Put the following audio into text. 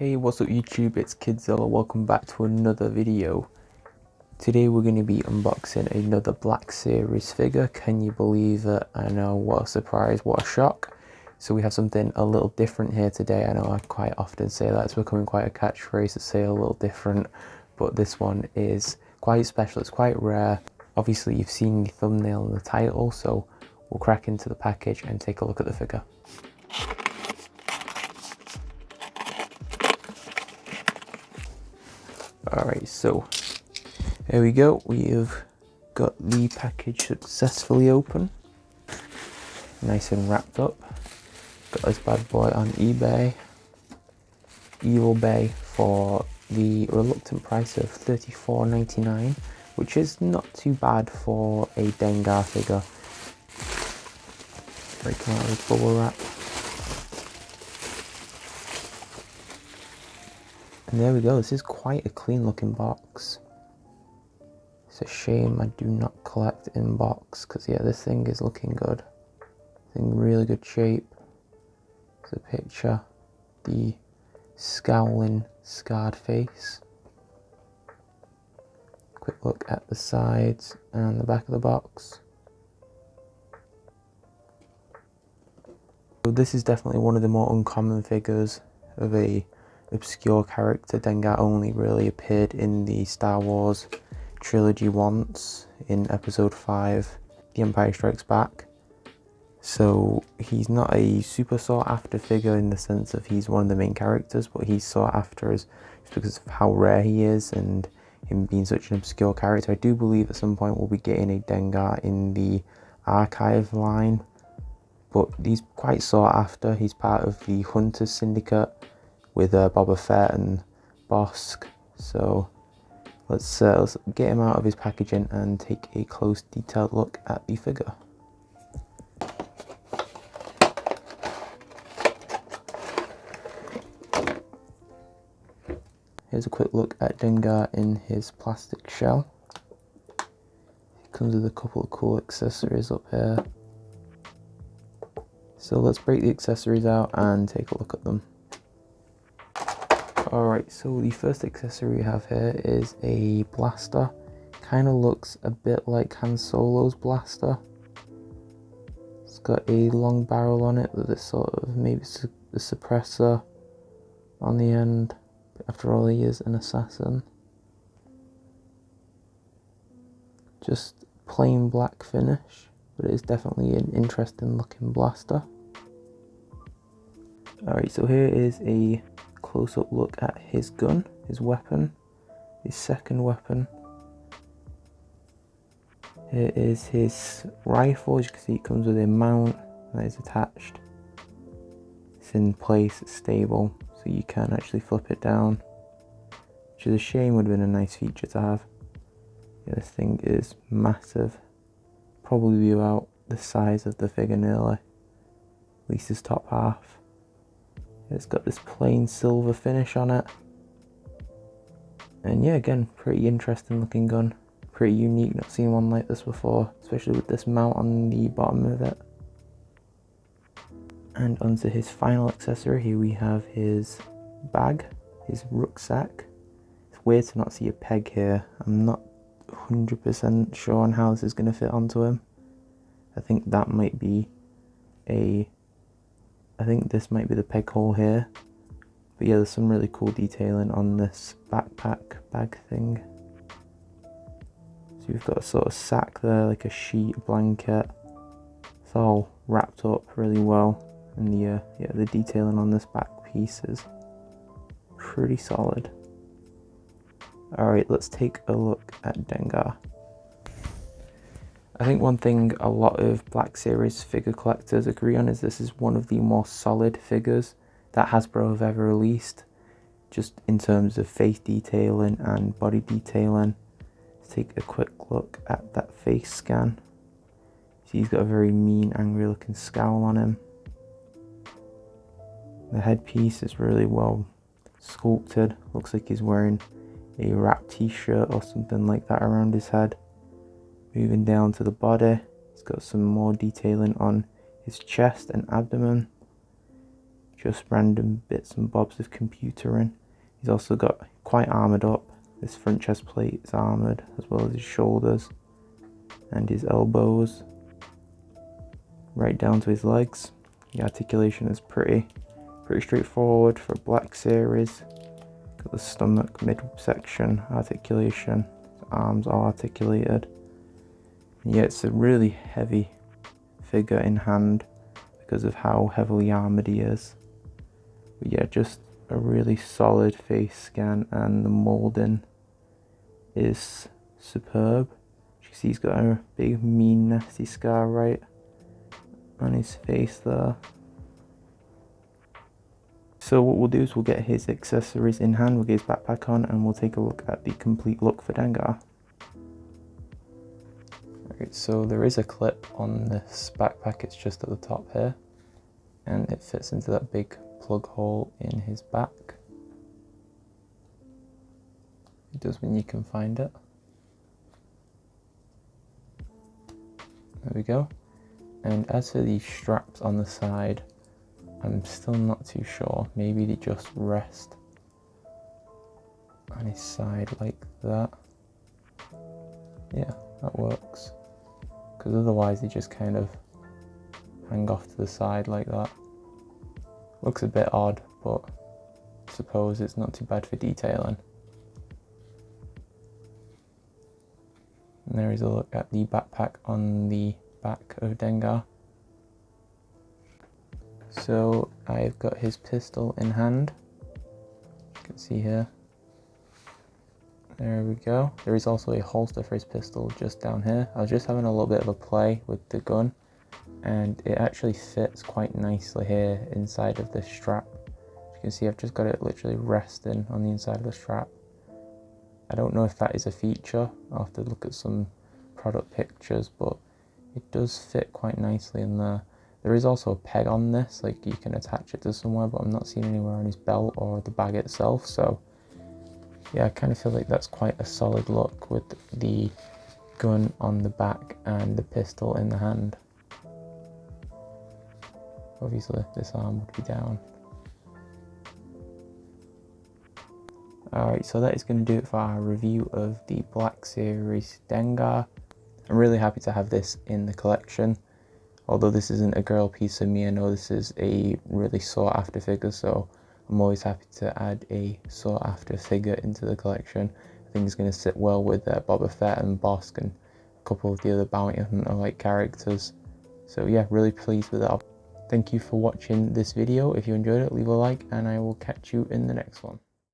Hey, what's up YouTube, it's Kidzilla, welcome back to another video. Today we're going to be unboxing another Black Series figure. Can you believe it? I know, what a surprise, what a shock. So we have something a little different here today. I know I quite often say that, it's becoming quite a catchphrase to say a little different, but this one is quite special, it's quite rare. Obviously you've seen the thumbnail and the title, so we'll crack into the package and take a look at the figure. Alright, so here we go, we've got the package successfully open, nice and wrapped up. Got this bad boy on eBay, for the reluctant price of $34.99, which is not too bad for a Dengar figure. Breaking out of this bubble wrap. And there we go, this is quite a clean looking box. It's a shame I do not collect in box, because yeah, this thing is looking good. It's in really good shape. There's a picture, the scowling, scarred face. Quick look at the sides and the back of the box. So this is definitely one of the more uncommon figures of a obscure character. Dengar only really appeared in the Star Wars trilogy once, in episode 5, The Empire Strikes Back. So he's not a super sought after figure in the sense of he's one of the main characters, but he's sought after just because of how rare he is and him being such an obscure character. I do believe at some point we'll be getting a Dengar in the archive line, but he's quite sought after. He's part of the Hunters Syndicate with Boba Fett and Bosk. So let's get him out of his packaging and take a close detailed look at the figure. Here's a quick look at Dengar in his plastic shell. He comes with a couple of cool accessories up here. So let's break the accessories out and take a look at them. Alright, so the first accessory we have here is a blaster. Kind of looks a bit like Han Solo's blaster. It's got a long barrel on it with this sort of maybe a suppressor on the end. After all, he is an assassin. Just plain black finish, but it is definitely an interesting looking blaster. Alright, so here is a close-up look at his gun, his weapon, his second weapon. Here is his rifle. As you can see, it comes with a mount that is attached. It's in place, it's stable, so you can actually flip it down, which is a shame, would have been a nice feature to have. Yeah, this thing is massive, probably be about the size of the figure nearly, at least his top half. It's got this plain silver finish on it, and yeah, again, pretty interesting looking gun, pretty unique, not seen one like this before, especially with this mount on the bottom of it. And onto his final accessory, here we have his bag, his rucksack. It's weird to not see a peg here. I'm not 100% sure on how this is going to fit onto him. I think that might be this might be the peg hole here. But yeah, there's some really cool detailing on this backpack bag thing. So you've got a sort of sack there, like a sheet, a blanket. It's all wrapped up really well. And the detailing on this back piece is pretty solid. Alright, let's take a look at Dengar. I think one thing a lot of Black Series figure collectors agree on is this is one of the more solid figures that Hasbro have ever released, just in terms of face detailing and body detailing. Let's take a quick look at that face scan. See, he's got a very mean, angry looking scowl on him. The headpiece is really well sculpted, looks like he's wearing a wrap t-shirt or something like that around his head. Moving down to the body, he's got some more detailing on his chest and abdomen, which just random bits and bobs of computering. He's also got quite armoured up. This front chest plate is armoured, as well as his shoulders and his elbows, right down to his legs. The articulation is pretty straightforward for a black series. Got the stomach midsection articulation, his arms are articulated. And yeah, it's a really heavy figure in hand because of how heavily armoured he is. But yeah, just a really solid face scan, and the moulding is superb. You can see he's got a big mean nasty scar right on his face there. So what we'll do is we'll get his accessories in hand, we'll get his backpack on, and we'll take a look at the complete look for Dengar. Alright, so there is a clip on this backpack, it's just at the top here, and it fits into that big plug hole in his back. It does when you can find it. There we go. And as for the straps on the side, I'm still not too sure. Maybe they just rest on his side like that. Yeah, that works. Because otherwise they just kind of hang off to the side like that. Looks a bit odd, but I suppose it's not too bad for detailing. And there is a look at the backpack on the back of Dengar. So I've got his pistol in hand, you can see here. There we go. There is also a holster for his pistol just down here. I was just having a little bit of a play with the gun, and it actually fits quite nicely here inside of this strap. As you can see, I've just got it literally resting on the inside of the strap. I don't know if that is a feature, I'll have to look at some product pictures, but it does fit quite nicely in there. There is also a peg on this, like you can attach it to somewhere, but I'm not seeing anywhere on his belt or the bag itself, so yeah, I kind of feel like that's quite a solid look with the gun on the back and the pistol in the hand. Obviously this arm would be down. Alright, so that is going to do it for our review of the Black Series Dengar. I'm really happy to have this in the collection. Although this isn't a girl piece of me, I know this is a really sought after figure, so I'm always happy to add a sought after figure into the collection. I think it's going to sit well with Boba Fett and Bossk and a couple of the other bounty hunter like characters. So yeah, really pleased with that. Thank you for watching this video. If you enjoyed it, leave a like, and I will catch you in the next one.